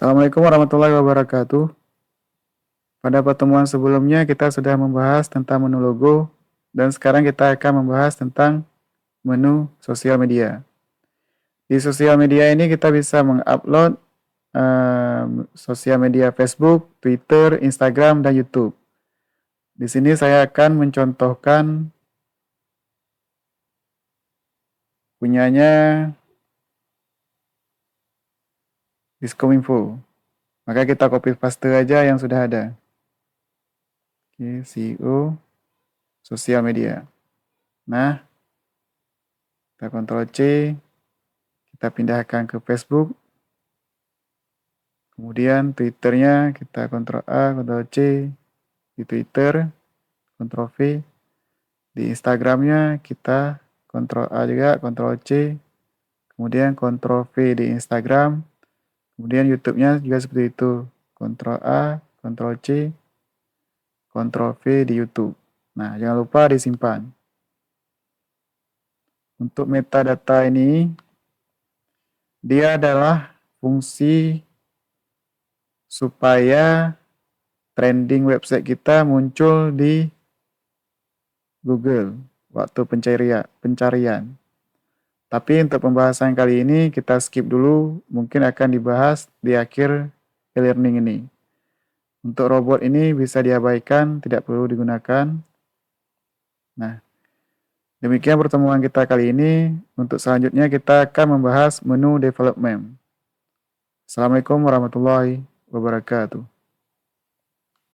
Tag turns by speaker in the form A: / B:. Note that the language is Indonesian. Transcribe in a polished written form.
A: Assalamualaikum warahmatullahi wabarakatuh. Pada pertemuan sebelumnya kita sudah membahas tentang menu logo dan sekarang kita akan membahas tentang menu sosial media. Di sosial media ini kita bisa mengupload sosial media Facebook, Twitter, Instagram, dan YouTube. Di sini saya akan mencontohkan punyanya Diskominfo. Maka kita copy paste aja yang sudah ada. Oke, CEO sosial media. Nah, kita Ctrl C, kita pindahkan ke Facebook. Kemudian Twitternya kita Ctrl A, Ctrl C di Twitter, Ctrl V. Di Instagramnya kita Ctrl A juga, Ctrl C. Kemudian Ctrl V di Instagram. Kemudian YouTube-nya juga seperti itu. Ctrl A, Ctrl C, Ctrl V di YouTube. Nah, jangan lupa disimpan. Untuk metadata ini, dia adalah fungsi supaya trending website kita muncul di Google waktu pencarian. Tapi untuk pembahasan kali ini kita skip dulu, mungkin akan dibahas di akhir e-learning ini. Untuk robot ini bisa diabaikan, tidak perlu digunakan. Nah, demikian pertemuan kita kali ini. Untuk selanjutnya kita akan membahas menu development. Assalamualaikum warahmatullahi wabarakatuh.